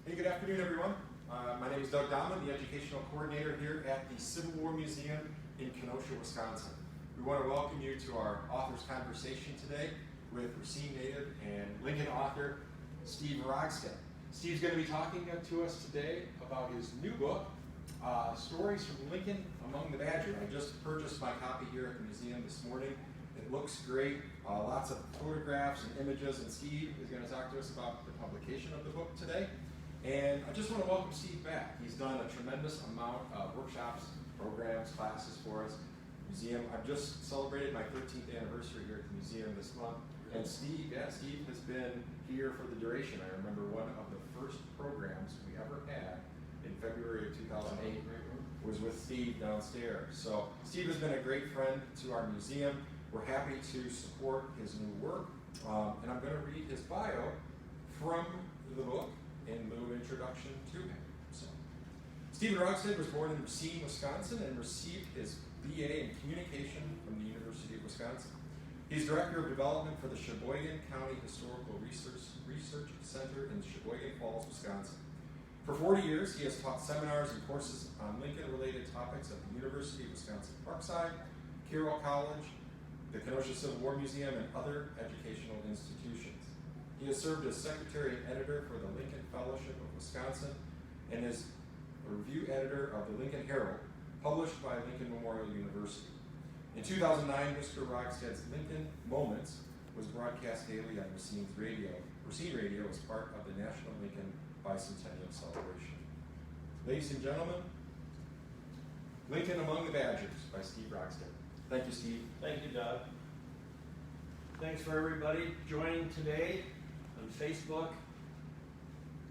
Hey, good afternoon, everyone. My name is Doug Dahman, the Educational Coordinator here at the Civil War Museum in Kenosha, Wisconsin. We want to welcome you to our author's conversation today with Racine native and Lincoln author Steve Rogstad. Steve's going to be talking to us today about his new book, Stories from Lincoln Among the Badgers. I just purchased my copy here at the museum this morning. It looks great, lots of photographs and images, and Steve is going to talk to us about the publication of the book today. And I just want to welcome Steve back. He's done a tremendous amount of workshops, programs, classes for us. Museum. I've just celebrated my 13th anniversary here at the museum this month. And Steve has been here for the duration. I remember one of the first programs we ever had in February of 2008 was with Steve downstairs. So Steve has been a great friend to our museum. We're happy to support his new work. And I'm going to read his bio from the book in lieu of introduction to him. So, Stephen Rogstad was born in Racine, Wisconsin, and received his BA in Communication from the University of Wisconsin. He's Director of Development for the Sheboygan County Historical Research Center in Sheboygan Falls, Wisconsin. For 40 years, he has taught seminars and courses on Lincoln-related topics at the University of Wisconsin Parkside, Carroll College, the Kenosha Civil War Museum, and other educational institutions. He has served as Secretary and Editor for the Lincoln Fellowship of Wisconsin and is a review editor of the Lincoln Herald, published by Lincoln Memorial University. In 2009, Mr. Rogstad's Lincoln Moments was broadcast daily on Racine Radio as part of the National Lincoln Bicentennial celebration. Ladies and gentlemen, Lincoln Among the Badgers by Steve Rogstad. Thank you, Steve. Thank you, Doug. Thanks for everybody joining today on Facebook.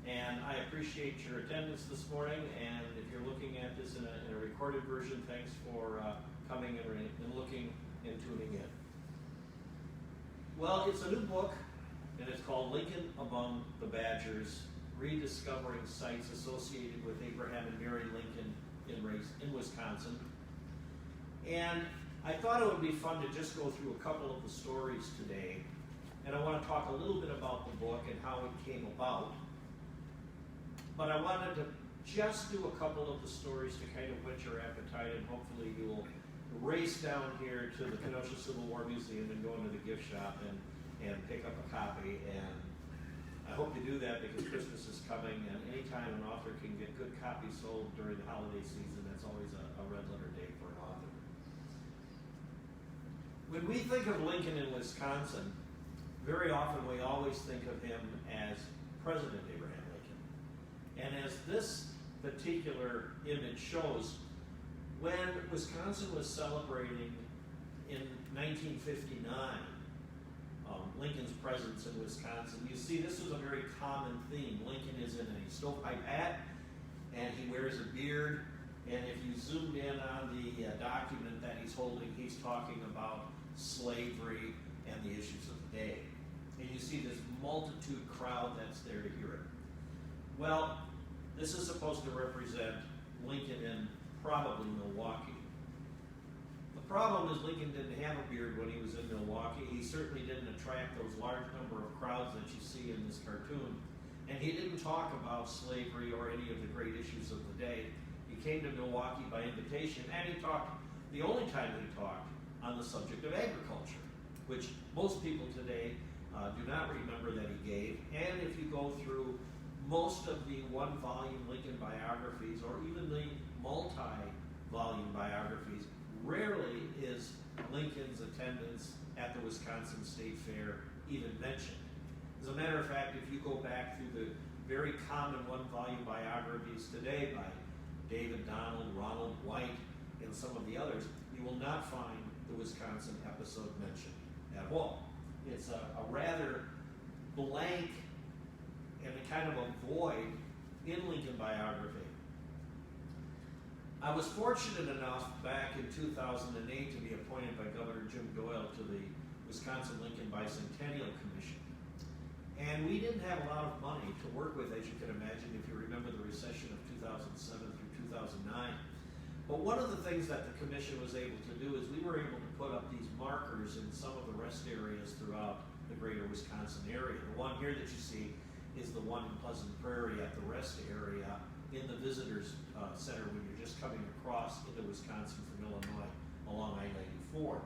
And I appreciate your attendance this morning. And if you're looking at this in a recorded version, thanks for coming and looking and tuning in. Well, it's a new book, and it's called Lincoln Among the Badgers, Rediscovering Sites Associated with Abraham and Mary Lincoln in Wisconsin. And I thought it would be fun to just go through a couple of the stories today. And I want to talk a little bit about the book and how it came about. But I wanted to just do a couple of the stories to kind of whet your appetite, and hopefully you will race down here to the Kenosha Civil War Museum and go into the gift shop and pick up a copy. And I hope you do that because Christmas is coming, and anytime an author can get good copies sold during the holiday season, that's always a red letter day for an author. When we think of Lincoln in Wisconsin, very often we always think of him as President Abraham Lincoln. And as this particular image shows, when Wisconsin was celebrating in 1959 Lincoln's presence in Wisconsin, you see this was a very common theme. Lincoln is in a stovepipe hat, and he wears a beard, and if you zoomed in on the document that he's holding, he's talking about slavery and the issues of the day. And you see this multitude crowd that's there to hear it. Well, this is supposed to represent Lincoln in probably Milwaukee. The problem is Lincoln didn't have a beard when he was in Milwaukee. He certainly didn't attract those large number of crowds that you see in this cartoon. And he didn't talk about slavery or any of the great issues of the day. He came to Milwaukee by invitation, and he talked, the only time he talked, on the subject of agriculture, which most people today do not remember that he gave. And if you go through most of the one-volume Lincoln biographies, or even the multi-volume biographies, rarely is Lincoln's attendance at the Wisconsin State Fair even mentioned. As a matter of fact, if you go back through the very common one-volume biographies today by David Donald, Ronald White, and some of the others, you will not find the Wisconsin episode mentioned at all. It's a rather blank and a kind of a void in Lincoln biography. I was fortunate enough back in 2008 to be appointed by Governor Jim Doyle to the Wisconsin Lincoln Bicentennial Commission. And we didn't have a lot of money to work with, as you can imagine, if you remember the recession of 2007 through 2009. But one of the things that the commission was able to do is we were able to put up these markers in some of the rest areas throughout the greater Wisconsin area. The one here that you see is the one one in Pleasant Prairie at the rest area in the visitors center when you're just coming across into Wisconsin from Illinois along I-94.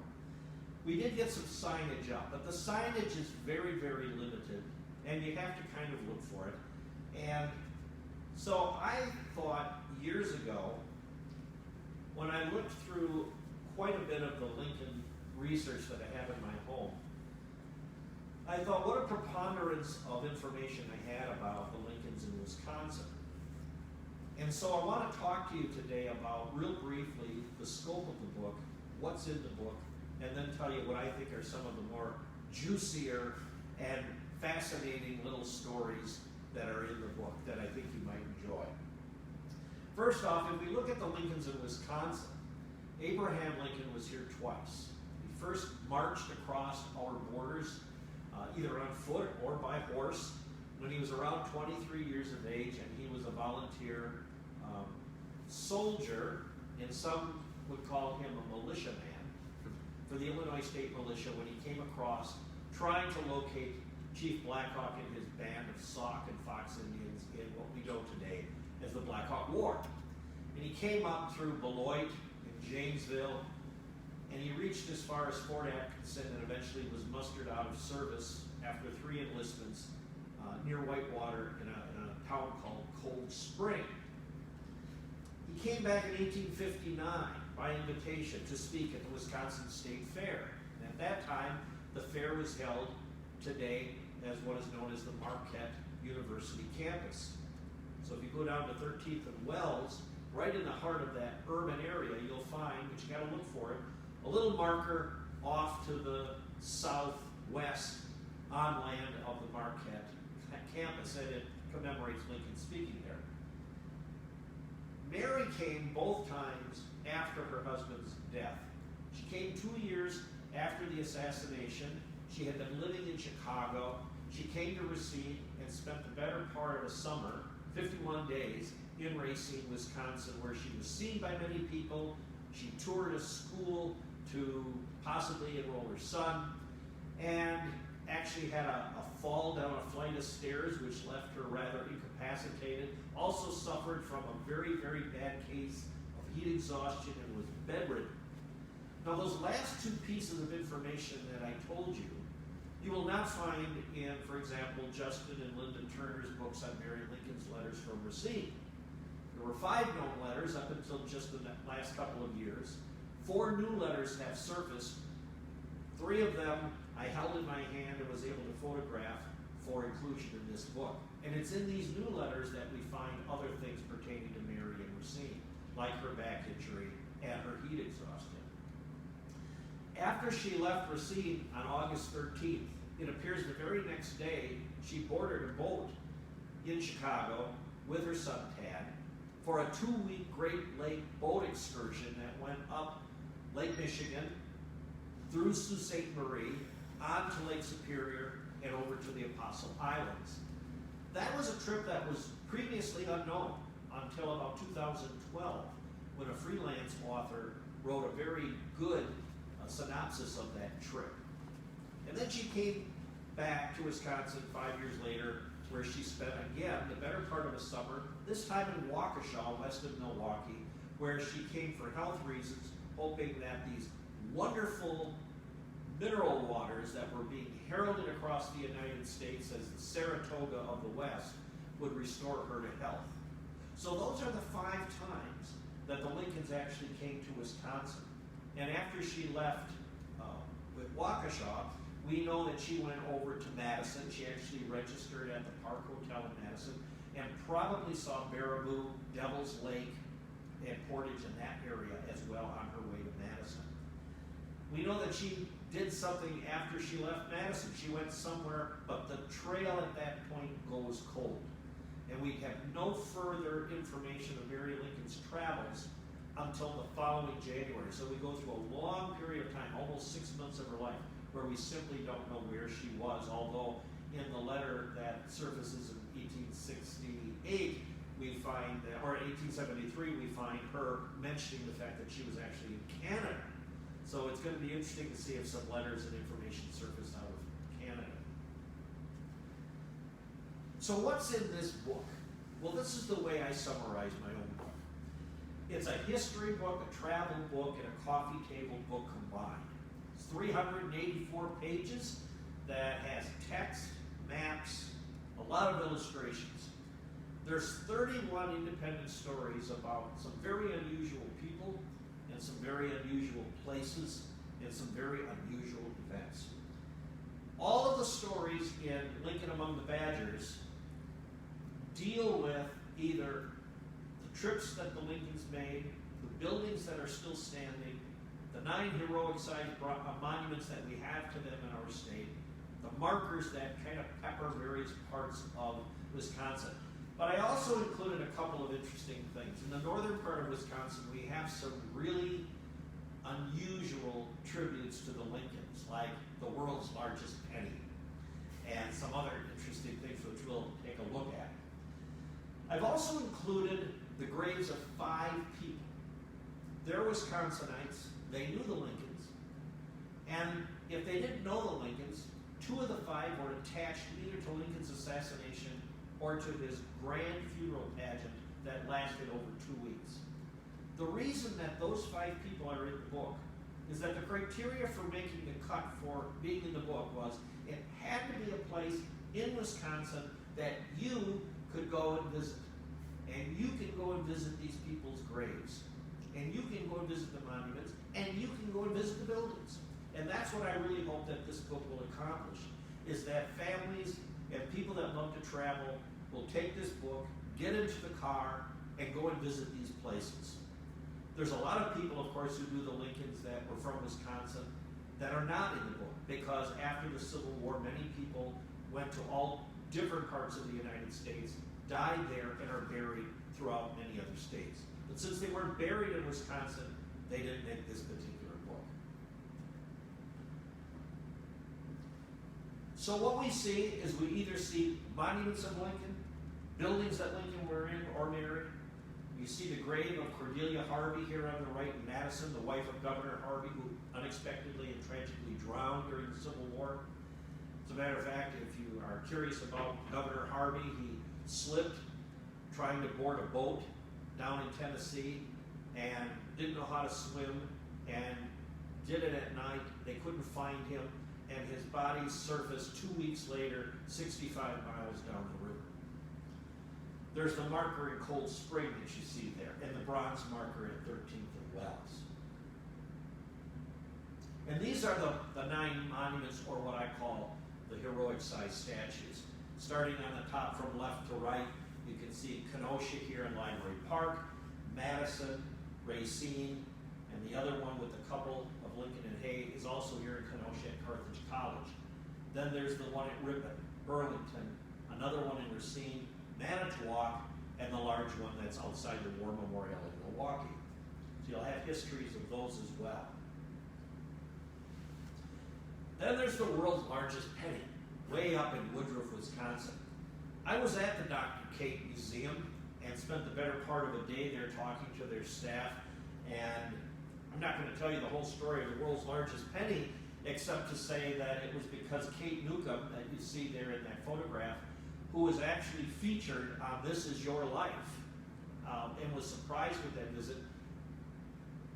We did get some signage up, but the signage is very, very limited, and you have to kind of look for it. And so I thought years ago, when I looked through quite a bit of the Lincoln research that I have in my home, I thought, what a preponderance of information I had about the Lincolns in Wisconsin. And so I want to talk to you today about, real briefly, the scope of the book, what's in the book, and then tell you what I think are some of the more juicier and fascinating little stories that are in the book that I think you might enjoy. First off, if we look at the Lincolns in Wisconsin, Abraham Lincoln was here twice. He first marched across our borders, either on foot or by horse, when he was around 23 years of age, and he was a volunteer soldier, and some would call him a militiaman for the Illinois State Militia when he came across trying to locate Chief Blackhawk and his band of Sauk and Fox Indians in what we know today as the Black Hawk War. And he came up through Beloit and Janesville, and he reached as far as Fort Atkinson and eventually was mustered out of service after 3 enlistments near Whitewater in a town called Cold Spring. He came back in 1859 by invitation to speak at the Wisconsin State Fair. And at that time, the fair was held today as what is known as the Marquette University campus. So if you go down to 13th and Wells, right in the heart of that urban area, you'll find, but you got to look for it, a little marker off to the southwest on land of the Marquette campus, and it commemorates Lincoln speaking there. Mary came both times after her husband's death. She came 2 years after the assassination. She had been living in Chicago. She came to Racine and spent the better part of a summer, 51 days, in Racine, Wisconsin, where she was seen by many people. She toured a school to possibly enroll her son, and actually had a fall down a flight of stairs, which left her rather incapacitated. Also suffered from a very, very bad case of heat exhaustion and was bedridden. Now, those last 2 pieces of information that I told you, you will not find in, for example, Justin and Lyndon Turner's books on Mary Lincoln's letters from Racine. There were 5 known letters up until just the last couple of years. 4 new letters have surfaced. 3 of them I held in my hand and was able to photograph for inclusion in this book. And it's in these new letters that we find other things pertaining to Mary and Racine, like her back injury and her heat exhaustion. After she left Racine on August 13th, it appears the very next day she boarded a boat in Chicago with her son Tad for a 2-week Great Lake boat excursion that went up Lake Michigan, through Sault Ste. Marie, on to Lake Superior, and over to the Apostle Islands. That was a trip that was previously unknown until about 2012, when a freelance author wrote a very good synopsis of that trip. And then she came back to Wisconsin 5 years later, where she spent, again, the better part of a summer, this time in Waukesha, west of Milwaukee, where she came for health reasons, hoping that these wonderful mineral waters that were being heralded across the United States as the Saratoga of the West would restore her to health. So those are the 5 times that the Lincolns actually came to Wisconsin. And after she left with Waukesha, we know that she went over to Madison. She actually registered at the Park Hotel in Madison and probably saw Baraboo, Devil's Lake, and Portage in that area as well on her way to Madison. We know that she did something after she left Madison. She went somewhere, but the trail at that point goes cold. And we have no further information of Mary Lincoln's travels until the following January. So we go through a long period of time, almost 6 months of her life, where we simply don't know where she was, although in the letter that surfaces in 1868, we find that, or 1873, we find her mentioning the fact that she was actually in Canada. So it's going to be interesting to see if some letters and information surface out of Canada. So what's in this book? Well, this is the way I summarize my own book. It's a history book, a travel book, and a coffee table book combined. It's 384 pages that has text, maps, a lot of illustrations. There's 31 independent stories about some very unusual people and some very unusual places and some very unusual events. All of the stories in Lincoln Among the Badgers deal with either the trips that the Lincolns made, the buildings that are still standing, the 9 heroic-sized monuments that we have to them in our state, the markers that kind of pepper various parts of Wisconsin. But I also included a couple of interesting things. In the northern part of Wisconsin, we have some really unusual tributes to the Lincolns, like the world's largest penny, and some other interesting things which we'll take a look at. I've also included the graves of 5 people. They're Wisconsinites, they knew the Lincolns, and if they didn't know the Lincolns, 2 of the 5 were attached either to Lincoln's assassination or to his grand funeral pageant that lasted over 2 weeks. The reason that those 5 people are in the book is that the criteria for making the cut for being in the book was it had to be a place in Wisconsin that you could go and visit. And you can go and visit these people's graves. And you can go and visit the monuments. And you can go and visit the buildings. And that's what I really hope that this book will accomplish, is that families and people that love to travel will take this book, get into the car, and go and visit these places. There's a lot of people, of course, who knew the Lincolns that were from Wisconsin that are not in the book, because after the Civil War, many people went to all different parts of the United States, died there, and are buried throughout many other states. But since they weren't buried in Wisconsin, they didn't make this particular book. So what we see is we either see monuments of Lincoln, buildings that Lincoln were in or married. You see the grave of Cordelia Harvey here on the right in Madison, the wife of Governor Harvey, who unexpectedly and tragically drowned during the Civil War. As a matter of fact, if you are curious about Governor Harvey, he slipped trying to board a boat down in Tennessee and didn't know how to swim and did it at night. They couldn't find him, and his body surfaced 2 weeks later, 65 miles down the river. There's the marker in Cold Spring that you see there, and the bronze marker at 13th and Wells. And these are the 9 monuments, or what I call the heroic-sized statues. Starting on the top from left to right, you can see Kenosha here in Library Park, Madison, Racine, and the other one with the couple of Lincoln and Hay is also here in Kenosha at Carthage College. Then there's the one at Ripon, Burlington, another one in Racine, Manitowoc, and the large one that's outside the War Memorial in Milwaukee. So you'll have histories of those as well. Then there's the world's largest penny, way up in Woodruff, Wisconsin. I was at the Dr. Cate Museum and spent the better part of a day there talking to their staff, and I'm not going to tell you the whole story of the world's largest penny, except to say that it was because Kate Newcomb, that you see there in that photograph, who was actually featured on This Is Your Life, and was surprised with that visit,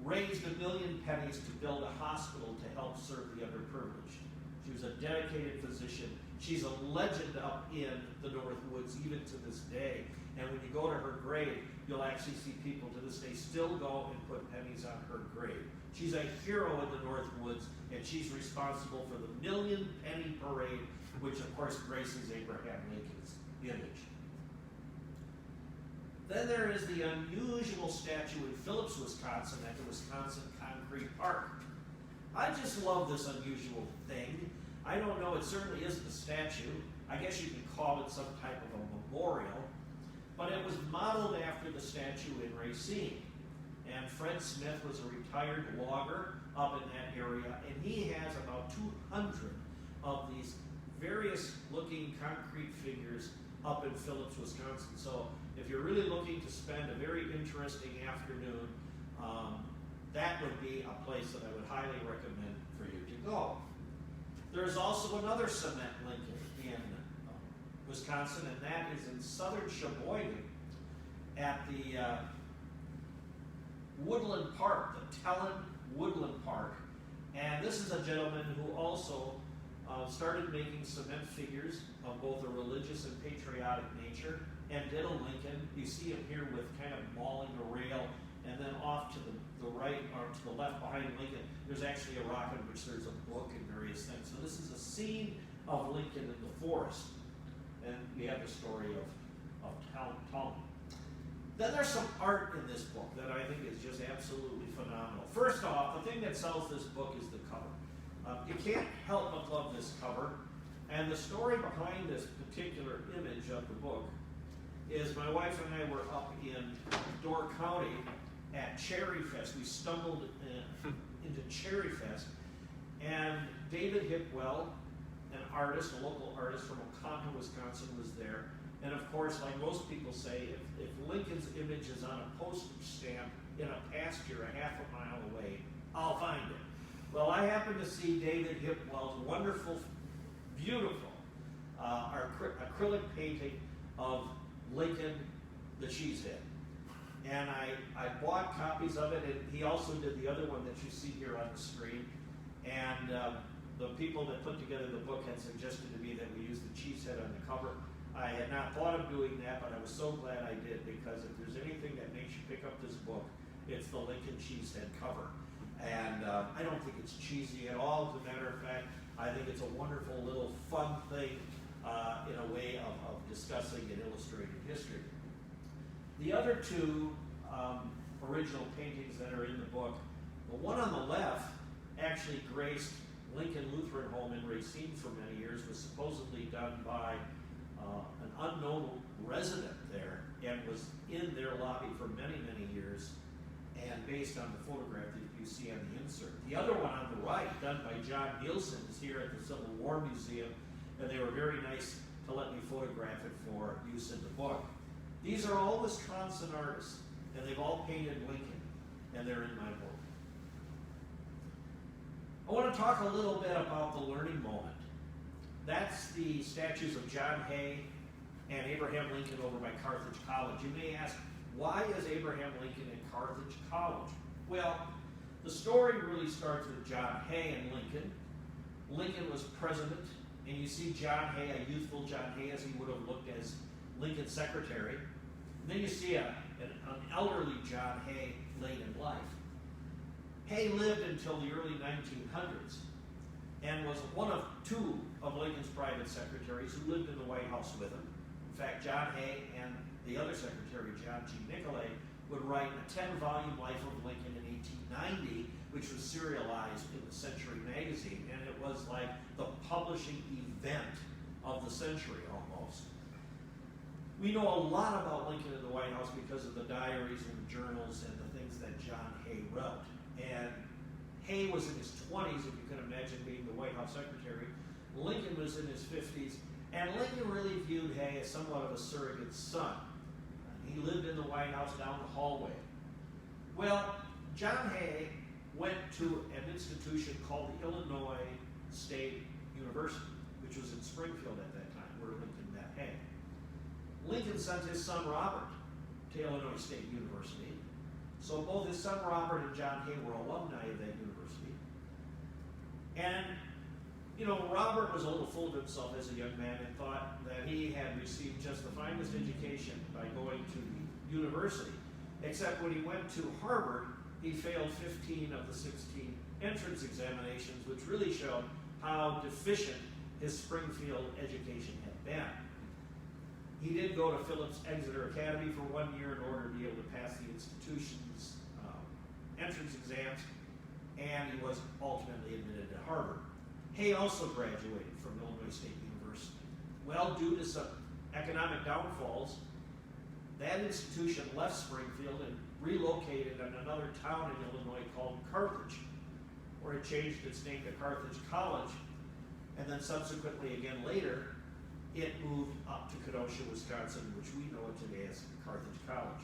raised $1 million pennies to build a hospital to help serve the underprivileged. She was a dedicated physician. She's a legend up in the North Woods, even to this day. And when you go to her grave, you'll actually see people to this day still go and put pennies on her grave. She's a hero in the North Woods, and she's responsible for the $1 Million Penny Parade, which of course graces Abraham Lincoln's image. Then there is the unusual statue in Phillips, Wisconsin at the Wisconsin Concrete Park. I just love this unusual thing. I don't know, it certainly isn't a statue. I guess you could call it some type of a memorial, but it was modeled after the statue in Racine. And Fred Smith was a retired logger up in that area, and he has about 200 of these various looking concrete figures up in Phillips, Wisconsin. So if you're really looking to spend a very interesting afternoon, that would be a place that I would highly recommend for you to go. There's also another cement Lincoln in Wisconsin, and that is in southern Sheboygan at the Woodland Park, the Tellin Woodland Park. And this is a gentleman who also started making cement figures of both a religious and patriotic nature, and did a Lincoln. You see him here with kind of mauling a rail, and then off to the right or to the left behind Lincoln, there's actually a rock in which there's a book and various things. So this is a scene of Lincoln in the forest. And we have the story of Talmud. Then there's some art in this book that I think is just absolutely phenomenal. First off, the thing that sells this book is the cover. You can't help but love this cover. And the story behind this particular image of the book is my wife and I were up in Door County at Cherry Fest. We stumbled into Cherry Fest, and David Hipwell, an artist, a local artist from Oconto, Wisconsin, was there. And of course, like most people say, if Lincoln's image is on a postage stamp in a pasture a half a mile away, I'll find it. Well, I happened to see David Hipwell's wonderful, beautiful acrylic painting of Lincoln, the Cheesehead. And I bought copies of it, and he also did the other one that you see here on the screen. And the people that put together the book had suggested to me that we use the Cheesehead on the cover. I had not thought of doing that, but I was so glad I did, because if there's anything that makes you pick up this book, it's the Lincoln Cheesehead cover. And I don't think it's cheesy at all. As a matter of fact, I think it's a wonderful little fun thing in a way of discussing and illustrating history. The other two original paintings that are in the book, the one on the left actually graced Lincoln Lutheran Home in Racine for many years, was supposedly done by an unknown resident there, and was in their lobby for many, many years, and based on the photograph that you see on the insert. The other one on the right, done by John Nielsen, is here at the Civil War Museum, and they were very nice to let me photograph it for use in the book. These are all Wisconsin artists, and they've all painted Lincoln, and they're in my book. I want to talk a little bit about the learning moment. That's the statues of John Hay and Abraham Lincoln over by Carthage College. You may ask, why is Abraham Lincoln in Carthage College? Well, the story really starts with John Hay and Lincoln. Lincoln was president, and you see John Hay, a youthful John Hay, as he would have looked as Lincoln's secretary. And then you see an elderly John Hay late in life. Hay lived until the early 1900s and was one of two of Lincoln's private secretaries who lived in the White House with him. In fact, John Hay and the other secretary, John G. Nicolay, would write a 10-volume Life of Lincoln in 1890, which was serialized in the Century magazine, and it was like the publishing event of the century almost. We know a lot about Lincoln in the White House because of the diaries and the journals and the things that John Hay wrote. And Hay was in his 20s, if you can imagine being the White House secretary. Lincoln was in his 50s, and Lincoln really viewed Hay as somewhat of a surrogate son. He lived in the White House down the hallway. Well, John Hay went to an institution called the Illinois State University, which was in Springfield at that time, where Lincoln met Hay. Lincoln sent his son Robert to Illinois State University. So both his son Robert and John Hay were alumni of that university. And, you know, Robert was a little full of himself as a young man and thought that he had received just the finest education by going to the university. Except when he went to Harvard, he failed 15 of the 16 entrance examinations, which really showed how deficient his Springfield education had been. He did go to Phillips Exeter Academy for 1 year in order to be able to pass the institution's entrance exams, and he was ultimately admitted to Harvard. Hay also graduated from Illinois State University. Well, due to some economic downfalls, that institution left Springfield and relocated in another town in Illinois called Carthage, where it changed its name to Carthage College, and then subsequently again later, it moved up to Kenosha, Wisconsin, which we know it today as Carthage College.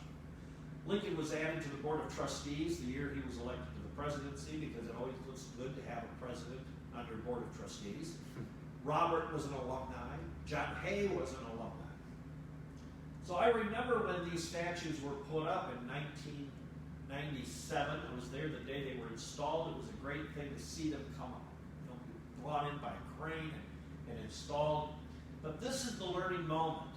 Lincoln was added to the Board of Trustees the year he was elected to the presidency, because it always looks good to have a president under Board of Trustees. Robert was an alumni. John Hay was an So I remember when these statues were put up in 1997. I was there the day they were installed. It was a great thing to see them come up, brought in by a crane and installed. But this is the learning moment.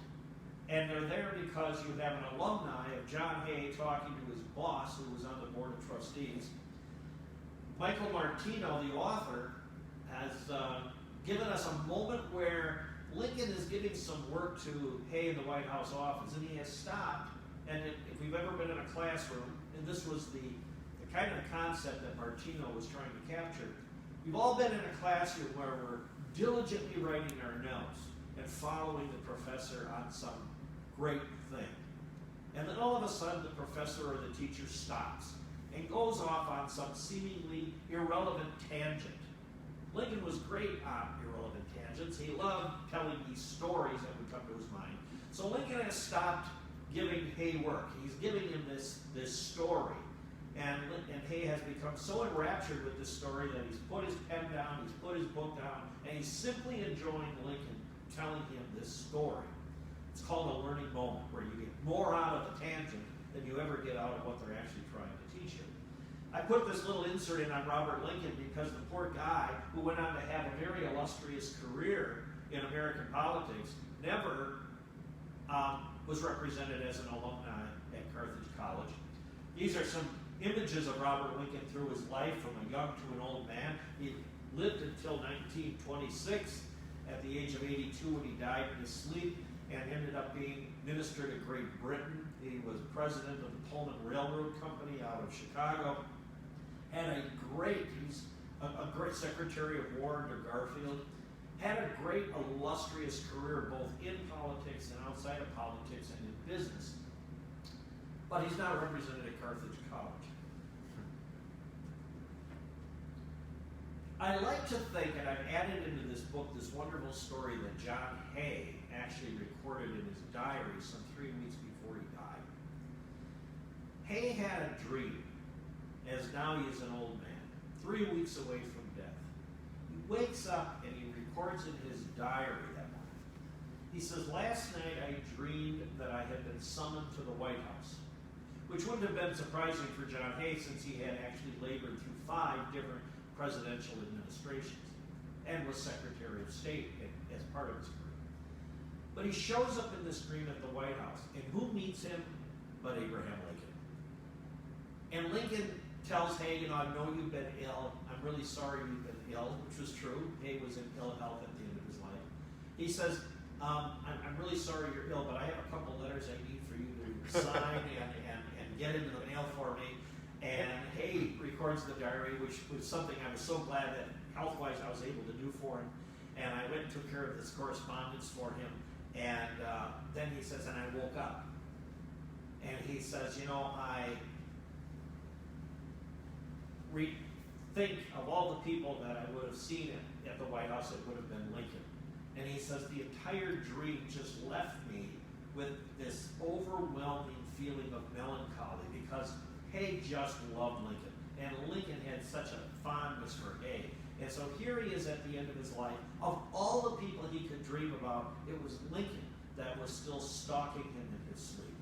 And they're there because you have an alumni of John Hay talking to his boss, who was on the board of trustees. Michael Martino, the author, has given us a moment where Lincoln is giving some work to Hay in the White House office, and he has stopped. And if we've ever been in a classroom, and this was the kind of concept that Martino was trying to capture, we've all been in a classroom where we're diligently writing our notes and following the professor on some great thing. And then all of a sudden the professor or the teacher stops and goes off on some seemingly irrelevant tangent. Lincoln was great on irrelevant tangents. He loved telling these stories that would come to his mind. So Lincoln has stopped giving Hay work. He's giving him this story. And Hay has become so enraptured with this story that he's put his pen down, he's put his book down, and he's simply enjoying Lincoln telling him this story. It's called a learning moment, where you get more out of the tangent than you ever get out of what they're actually trying to teach you. I put this little insert in on Robert Lincoln because the poor guy, who went on to have a very illustrious career in American politics, never was represented as an alumni at Carthage College. These are some images of Robert Lincoln through his life, from a young to an old man. He lived until 1926, at the age of 82 when he died in his sleep, and ended up being minister to Great Britain. He was president of the Pullman Railroad Company out of Chicago. He's a great Secretary of War under Garfield. Had a great illustrious career both in politics and outside of politics and in business. But he's not represented at Carthage College. I like to think, and I've added into this book this wonderful story that John Hay actually recorded in his diary some 3 weeks before he died. Hay had a dream, as now he is an old man, 3 weeks away from death. He wakes up and he records in his diary that morning. He says, "Last night I dreamed that I had been summoned to the White House," which wouldn't have been surprising for John Hay, since he had actually labored through 5 different presidential administrations and was Secretary of State as part of his career. But he shows up in this dream at the White House, and who meets him but Abraham Lincoln? And Lincoln tells Hay, I know you've been ill. I'm really sorry you've been ill, which was true. Hay was in ill health at the end of his life. He says, I'm really sorry you're ill, but I have a couple letters I need for you to sign and get into the mail for me. And Hay records the diary, which was something I was so glad that health-wise I was able to do for him. And I went and took care of this correspondence for him. And then he says, and I woke up. And he says, I think of all the people that I would have seen at the White House, it would have been Lincoln. And he says, the entire dream just left me with this overwhelming feeling of melancholy, because Hay just loved Lincoln. And Lincoln had such a fondness for Hay. And so here he is at the end of his life. Of all the people he could dream about, it was Lincoln that was still stalking him in his sleep.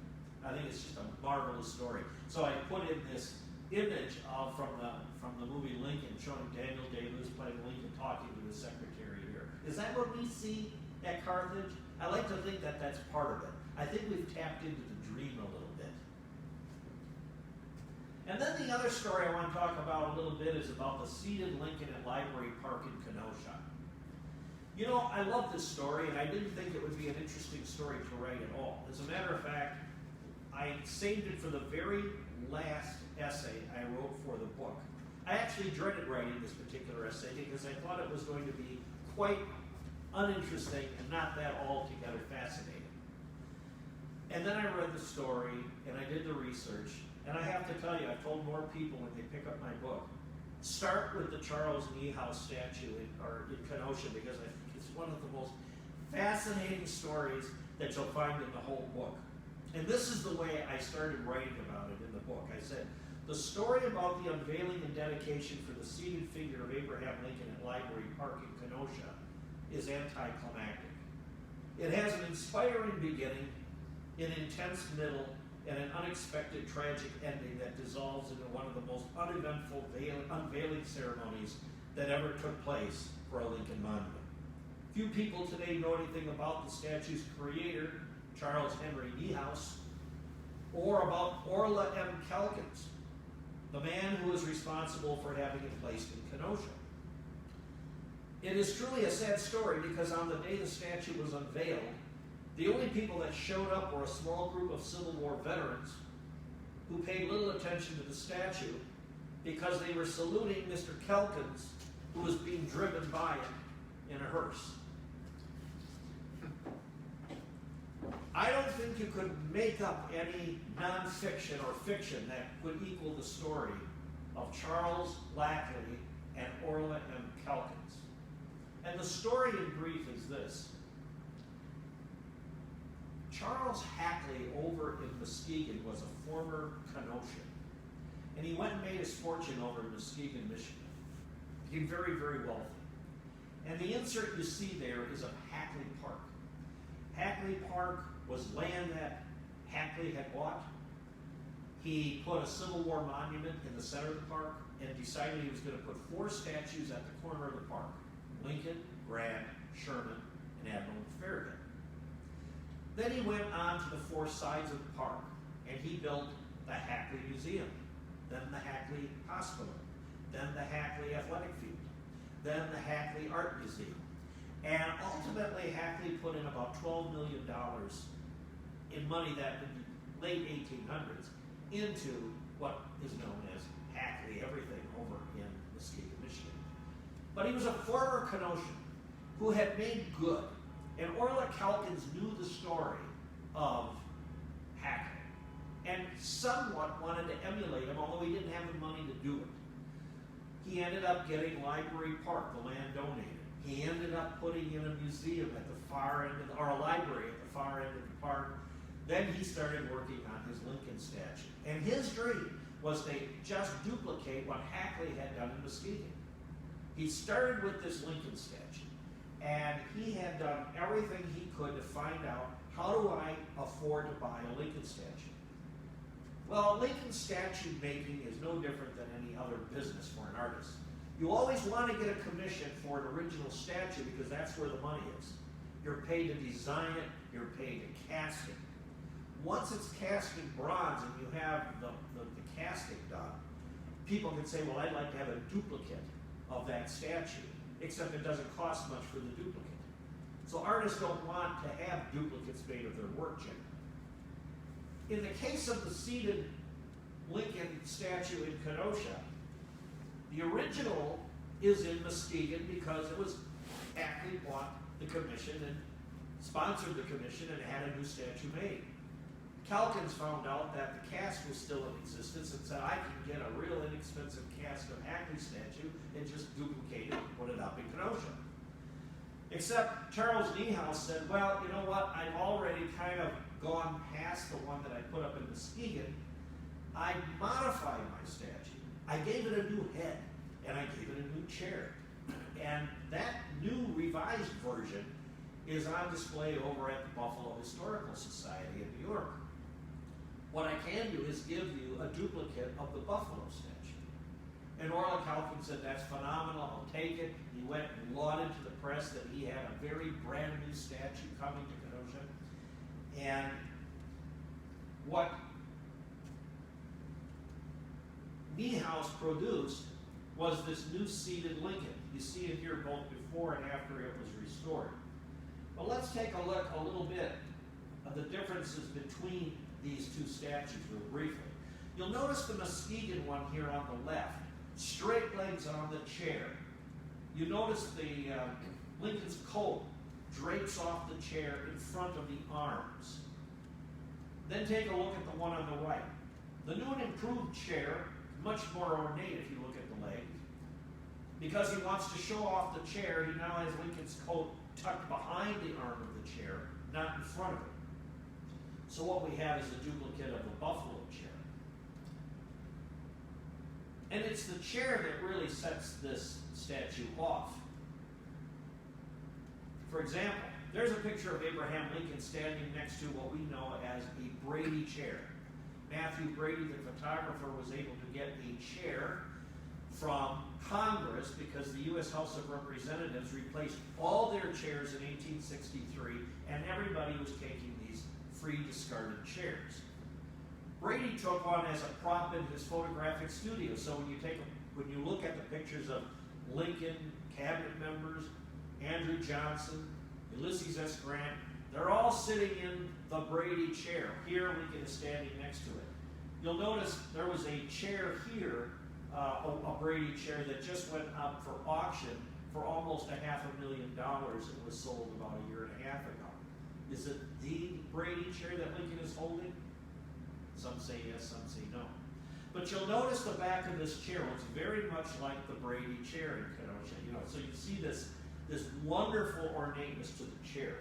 I think it's just a marvelous story. So I put in this image from the movie Lincoln, showing Daniel Day-Lewis playing Lincoln talking to his secretary here. Is that what we see at Carthage? I like to think that that's part of it. I think we've tapped into the dream a little bit. And then the other story I want to talk about a little bit is about the seated Lincoln at Library Park in Kenosha. I love this story, and I didn't think it would be an interesting story to write at all. As a matter of fact, I saved it for the very last essay I wrote for the book. I actually dreaded writing this particular essay because I thought it was going to be quite uninteresting and not that altogether fascinating. And then I read the story, and I did the research, and I have to tell you, I've told more people when they pick up my book, start with the Charles Niehaus statue in Kenosha, because I think it's one of the most fascinating stories that you'll find in the whole book. And this is the way I started writing about it in the book. I said, the story about the unveiling and dedication for the seated figure of Abraham Lincoln at Library Park in Kenosha is anticlimactic. It has an inspiring beginning, an intense middle, and an unexpected tragic ending that dissolves into one of the most uneventful unveiling ceremonies that ever took place for a Lincoln monument. Few people today know anything about the statue's creator, Charles Henry Niehaus, or about Orla M. Calkins, the man who is responsible for having it placed in Kenosha. It is truly a sad story because on the day the statue was unveiled, the only people that showed up were a small group of Civil War veterans who paid little attention to the statue because they were saluting Mr. Calkins, who was being driven by it in a hearse. I don't think you could make up any nonfiction or fiction that would equal the story of Charles Lackley and Orla M. Calkins. And the story in brief is this. Charles Hackley over in Muskegon was a former Kenoshan. And he went and made his fortune over in Muskegon, Michigan. Became very, very wealthy. And the insert you see there is of Hackley Park. Hackley Park was land that Hackley had bought. He put a Civil War monument in the center of the park and decided he was going to put 4 statues at the corner of the park: Lincoln, Grant, Sherman, and Admiral Farragut. Then he went on to the 4 sides of the park and he built the Hackley Museum, then the Hackley Hospital, then the Hackley Athletic Field, then the Hackley Art Museum. And ultimately, Hackley put in about $12 million in money that in the late 1800s into what is known as Hackley Everything over in Muskegon, Michigan. But he was a former Kenoshan who had made good, and Orla Calkins knew the story of Hackley and somewhat wanted to emulate him, although he didn't have the money to do it. He ended up getting Library Park, the land donated. He ended up putting in a museum at the far end, or a library at the far end of the park. Then he started working on his Lincoln statue. And his dream was to just duplicate what Hackley had done in Muskegon. He started with this Lincoln statue, and he had done everything he could to find out, how do I afford to buy a Lincoln statue? Well, Lincoln statue making is no different than any other business for an artist. You always want to get a commission for an original statue because that's where the money is. You're paid to design it, you're paid to cast it. Once it's cast in bronze and you have the casting done, people can say, well, I'd like to have a duplicate of that statue, except it doesn't cost much for the duplicate. So artists don't want to have duplicates made of their work generally. In the case of the seated Lincoln statue in Kenosha, the original is in Muskegon because it was Hackley bought the commission and sponsored the commission and had a new statue made. Calkins found out that the cast was still in existence and said, I can get a real inexpensive cast of Hackley's statue and just duplicate it and put it up in Kenosha. Except Charles Niehaus said, well, you know what, I've already kind of gone past the one that I put up in Muskegon. I modified my statue. I gave it a new head, and I gave it a new chair. And that new revised version is on display over at the Buffalo Historical Society in New York. What I can do is give you a duplicate of the Buffalo statue. And Orla Calkins said, that's phenomenal, I'll take it. He went and lauded to the press that he had a very brand new statue coming to Kenosha. And what Niehaus produced was this new seated Lincoln. You see it here both before and after it was restored. But let's take a look a little bit of the differences between these two statues real briefly. You'll notice the Muskegon one here on the left, straight legs on the chair. You notice the Lincoln's coat drapes off the chair in front of the arms. Then take a look at the one on the right. The new and improved chair, much more ornate if you look at the legs. Because he wants to show off the chair, he now has Lincoln's coat tucked behind the arm of the chair, not in front of it. So what we have is a duplicate of the Buffalo chair. And it's the chair that really sets this statue off. For example, there's a picture of Abraham Lincoln standing next to what we know as a Brady chair. Matthew Brady, the photographer, was able to get a chair from Congress because the U.S. House of Representatives replaced all their chairs in 1863, and everybody was taking these free discarded chairs. Brady took one as a prop in his photographic studio. So when you look at the pictures of Lincoln, cabinet members, Andrew Johnson, Ulysses S. Grant, they're all sitting in the Brady chair. Here, Lincoln is standing next to it. You'll notice there was a chair here, a Brady chair that just went up for auction for almost $500,000. It was sold about a year and a half ago. Is it the Brady chair that Lincoln is holding? Some say yes, some say no. But you'll notice the back of this chair looks very much like the Brady chair in Kenosha. So you see this wonderful ornateness to the chair.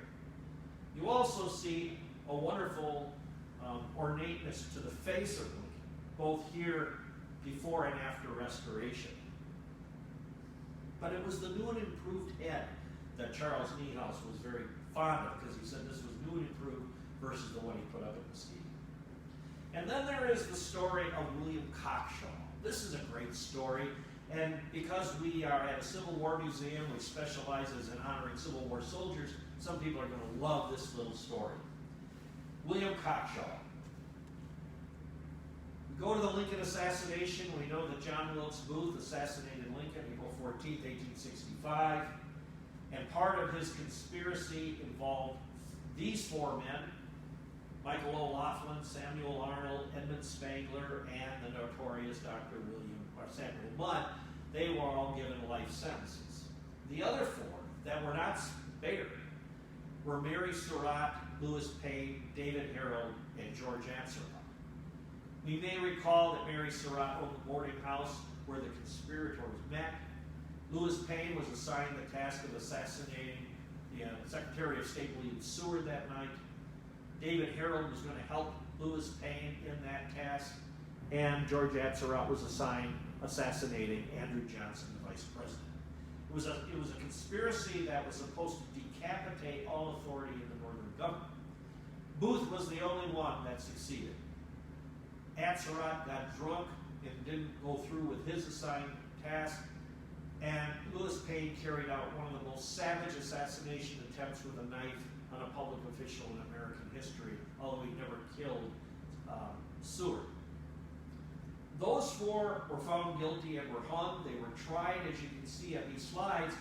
You also see a wonderful ornateness to the face of Lincoln, both here before and after restoration. But it was the new and improved head that Charles Niehaus was very fond of, because he said this was new and improved versus the one he put up at Mesquite. And then there is the story of William Cockshaw. This is a great story, and because we are at a Civil War museum, which specializes in honoring Civil War soldiers, some people are going to love this little story. William Cockshaw. We go to the Lincoln assassination. We know that John Wilkes Booth assassinated Lincoln April 14th, 1865. And part of his conspiracy involved these four men: Michael O'Laughlin, Samuel Arnold, Edmund Spangler, and the notorious Dr. Samuel Mudd. They were all given life sentences. The other four that were not spared were Mary Surratt, Lewis Payne, David Harold, and George Atzerodt. We may recall that Mary Surratt owned the boarding house where the conspirators met. Lewis Payne was assigned the task of assassinating the Secretary of State William Seward that night. David Harold was going to help Lewis Payne in that task, and George Atzerodt was assigned assassinating Andrew Johnson, the Vice President. It was a conspiracy that was supposed to decapitate all authority in the Northern government. Booth was the only one that succeeded. Atzerodt got drunk and didn't go through with his assigned task, and Lewis Payne carried out one of the most savage assassination attempts with a knife on a public official in American history, although he never killed Seward. Those four were found guilty and were hung. They were tried, as you can see on these slides,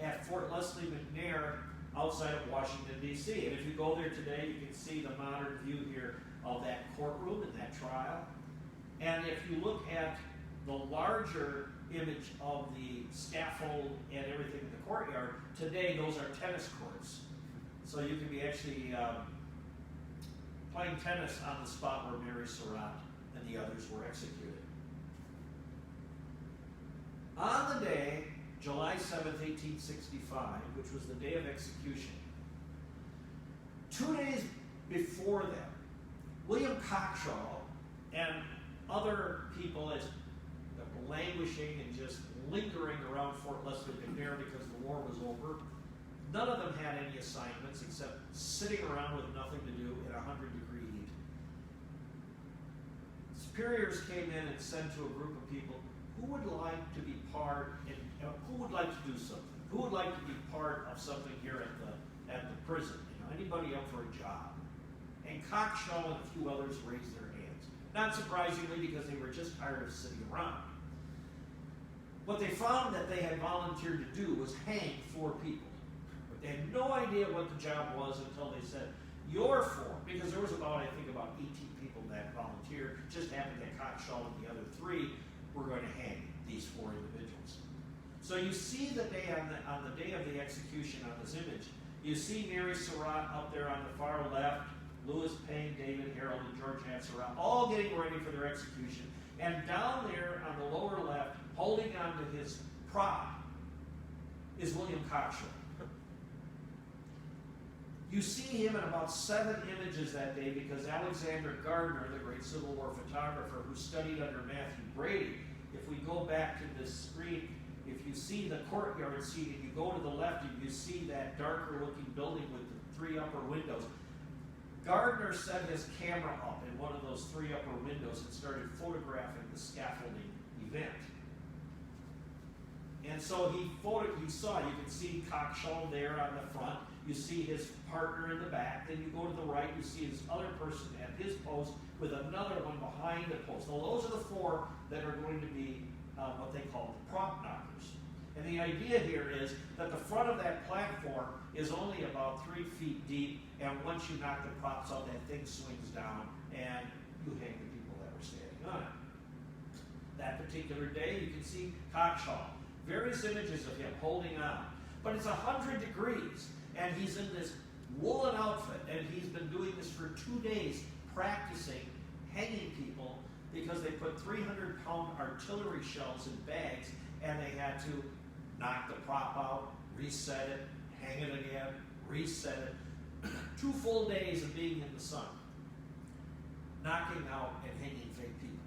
at Fort Leslie McNair outside of Washington, D.C. And if you go there today, you can see the modern view here of that courtroom and that trial. And if you look at the larger image of the scaffold and everything in the courtyard, today those are tennis courts. So you can be actually playing tennis on the spot where Mary Surratt and the others were executed. On the day, July 7th, 1865, which was the day of execution, 2 days before that, William Cockshaw and other people, as languishing and just lingering around Fort Leslie McNair because the war was over, none of them had any assignments except sitting around with nothing to do in 100-degree heat. Superiors came in and said to a group of people, who would like to be part, who would like to do something? Who would like to be part of something here at the prison? Anybody up for a job? And Cockshaw and a few others raised their hands. Not surprisingly, because they were just tired of sitting around. What they found that they had volunteered to do was hang 4 people. But they had no idea what the job was until they said, "You're 4," because there was about 18 people that volunteered. Just happened that Cockshaw and the other 3 were going to hang these 4 individuals. So you see the day on the day of the execution on this image, you see Mary Surratt up there on the far left, Lewis Payne, David Harold, and George Atzerodt, all getting ready for their execution. And down there on the lower left, holding onto his prop, is William Cockshaw. You see him in about 7 images that day because Alexander Gardner, the great Civil War photographer who studied under Matthew Brady, if we go back to this screen if you see the courtyard seat and you go to the left and you see that darker looking building with the 3 upper windows, Gardner set his camera up in one of those 3 upper windows and started photographing the scaffolding event. And so he saw, you can see Coxall there on the front, you see his partner in the back, then you go to the right, you see his other person at his post with another one behind the post. Well, those are the 4 that are going to be what they call the prop knockers. And the idea here is that the front of that platform is only about 3 feet deep, and once you knock the props out, that thing swings down, and you hang the people that were standing on it. That particular day, you can see Cockshaw. Various images of him holding on. But it's 100 degrees, and he's in this woolen outfit, and he's been doing this for 2 days, practicing hanging people, because they put 300-pound artillery shells in bags, and they had to knock the prop out, reset it, hang it again, reset it. 2 full days of being in the sun, knocking out and hanging fake people.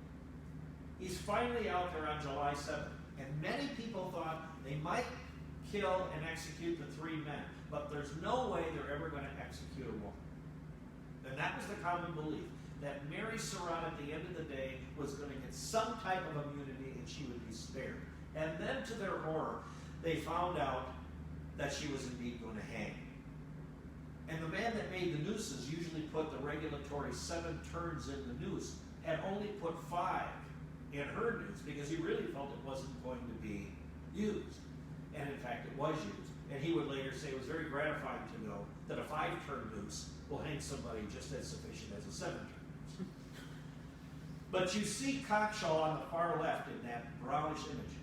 He's finally out there on July 7th, and many people thought they might kill and execute the 3 men, but there's no way they're ever going to execute a woman. And that was the common belief, that Mary Surratt at the end of the day was going to get some type of immunity and she would be spared. And then to their horror, they found out that she was indeed going to hang. And the man that made the nooses usually put the regulatory 7 turns in the noose, had only put 5 in her noose because he really felt it wasn't going to be used. And in fact, it was used. And he would later say it was very gratifying to know that a 5-turn noose will hang somebody just as sufficient as a 7-turn noose. But you see Cockshaw on the far left in that brownish image.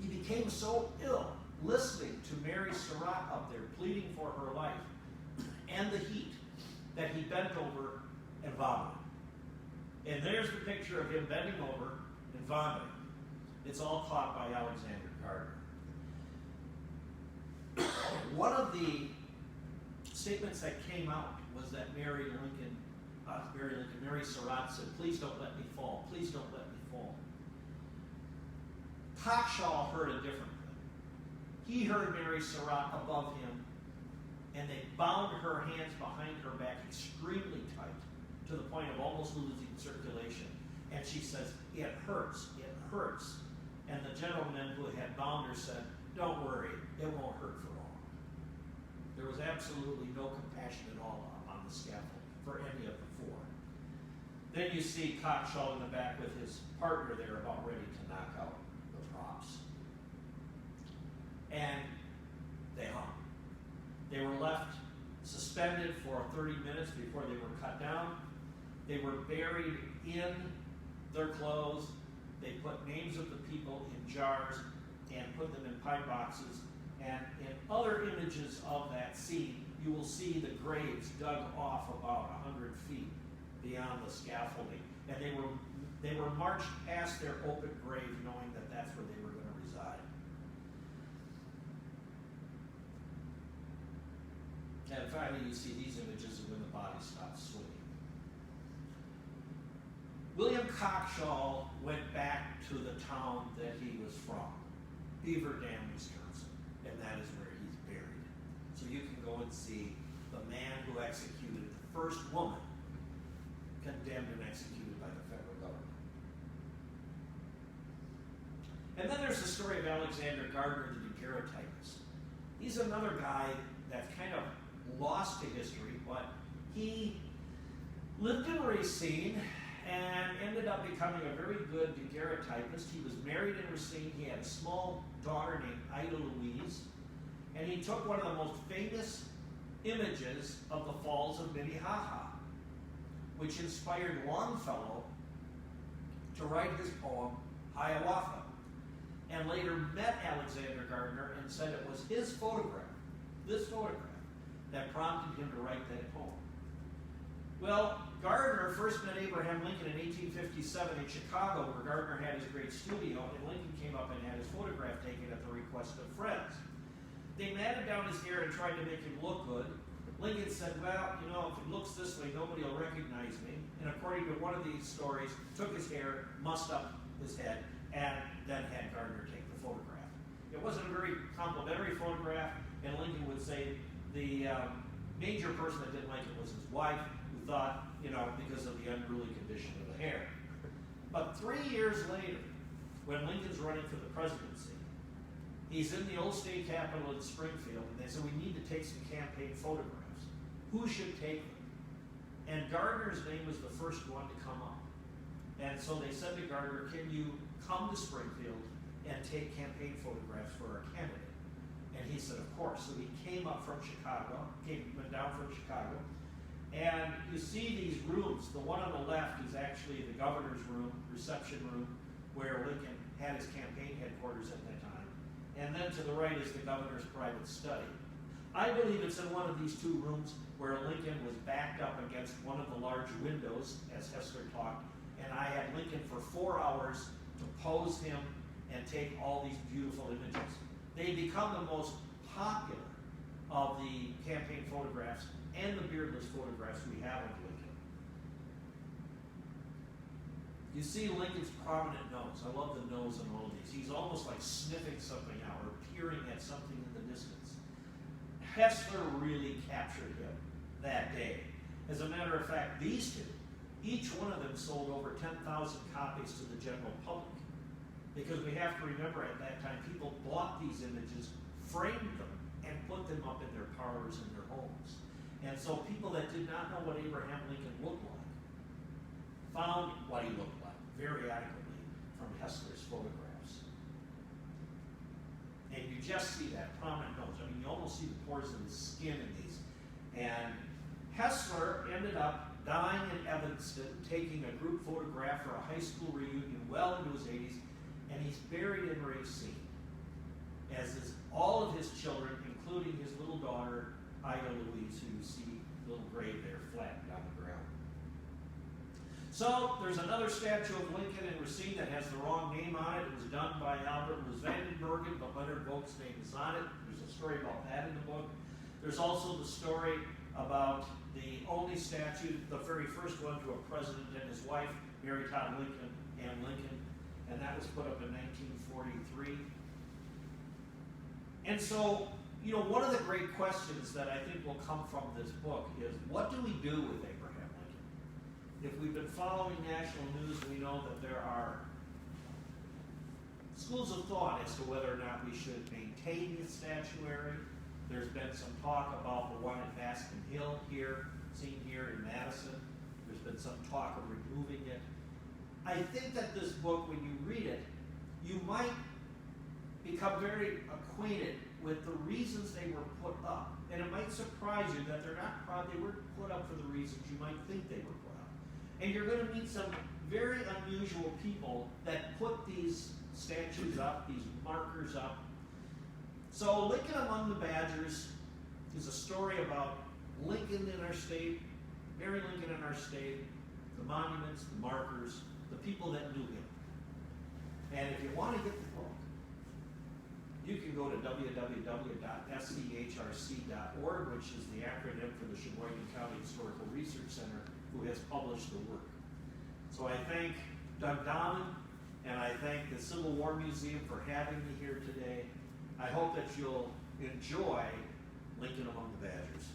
He became so ill listening to Mary Surratt up there pleading for her life and the heat that he bent over and vomited. And there's the picture of him bending over and vomiting. It's all caught by Alexander Gardner. One of the statements that came out was that Mary Surratt said, "Please don't let me fall. Please don't let me fall." Cockshaw heard a different thing. He heard Mary Surratt above him, and they bound her hands behind her back extremely tight to the point of almost losing circulation. And she says, "It hurts, it hurts." And the gentleman who had bound her said, "Don't worry, it won't hurt for long." There was absolutely no compassion at all on the scaffold for any of the 4. Then you see Cockshaw in the back with his partner there about ready to knock out the props. And they hung. They were left suspended for 30 minutes before they were cut down. They were buried in their clothes. They put names of the people in jars and put them in pine boxes. And in other images of that scene, you will see the graves dug off about 100 feet beyond the scaffolding. And they were marched past their open grave knowing that that's where they were going to reside. And finally, you see these images of when the body stops swinging. William Coxall went back to the town that he was from, Beaver Dam, Wisconsin, and that is where he's buried. So you can go and see the man who executed the first woman condemned and executed by the federal government. And then there's the story of Alexander Gardner, the daguerreotypist. He's another guy that's kind of lost to history, but he lived in Racine and ended up becoming a very good daguerreotypist. He was married in Racine. He had a small daughter named Ida Louise, and he took one of the most famous images of the Falls of Minnehaha, which inspired Longfellow to write his poem, Hiawatha, and later met Alexander Gardner and said it was his photograph, this photograph, that prompted him to write that poem. Well, Gardner first met Abraham Lincoln in 1857 in Chicago, where Gardner had his great studio, and Lincoln came up and had his photograph taken at the request of friends. They matted down his hair and tried to make him look good. Lincoln said, "Well, you know, if it looks this way, nobody will recognize me." And according to one of these stories, took his hair, mussed up his head, and then had Gardner take the photograph. It wasn't a very complimentary photograph, and Lincoln would say the major person that didn't like it was his wife, who thought, because of the unruly condition of the hair. But 3 years later, when Lincoln's running for the presidency, he's in the old state capitol in Springfield, and they said, we need to take some campaign photographs. Who should take them? And Gardner's name was the first one to come up. And so they said to Gardner, can you come to Springfield and take campaign photographs for our candidate? And he said, of course. So he came up from Chicago, went down from Chicago, and you see these rooms. The one on the left is actually the governor's room, reception room, where Lincoln had his campaign headquarters at that time. And then to the right is the governor's private study. I believe it's in one of these two rooms where Lincoln was backed up against one of the large windows, as Hessler talked, and I had Lincoln for 4 hours to pose him and take all these beautiful images. They become the most popular of the campaign photographs and the beardless photographs we have of Lincoln. You see Lincoln's prominent nose. I love the nose in all of these. He's almost like sniffing something out or peering at something in the distance. Hessler really captured him that day. As a matter of fact, these two, each one of them sold over 10,000 copies to the general public. Because we have to remember at that time, people bought these images, framed them, and put them up in their parlors and their homes. And so people that did not know what Abraham Lincoln looked like found what he looked like very adequately from Hessler's photographs. And you just see that prominent nose. I mean, you almost see the pores of his skin in these. And Hessler ended up dying in Evanston, taking a group photograph for a high school reunion well into his 80s, and he's buried in Racine, as is all of his children, including his little daughter, Ida Louise, who you see the little grave there flattened on the ground. So there's another statue of Lincoln in Racine that has the wrong name on it. It was done by Albert Louis Vandenbergen, but Leonard Volk's name is on it. There's a story about that in the book. There's also the story about the only statue, the very first one to a president and his wife, Mary Todd Lincoln, and Lincoln, and that was put up in 1943. And so, one of the great questions that I think will come from this book is, what do we do with Abraham Lincoln? If we've been following national news, we know that there are schools of thought as to whether or not we should maintain his statuary. There's been some talk about the one at Baskin Hill here, seen here in Madison. There's been some talk of removing it. I think that this book, when you read it, you might become very acquainted with the reasons they were put up. And it might surprise you that they weren't put up for the reasons you might think they were put up. And you're going to meet some very unusual people that put these statues up, these markers up. So Lincoln Among the Badgers is a story about Lincoln in our state, Mary Lincoln in our state, the monuments, the markers, the people that knew him. And if you want to get the book, you can go to www.schrc.org, which is the acronym for the Sheboygan County Historical Research Center, who has published the work. So I thank Doug Dahman, and I thank the Civil War Museum for having me here today. I hope that you'll enjoy Lincoln Among the Badgers.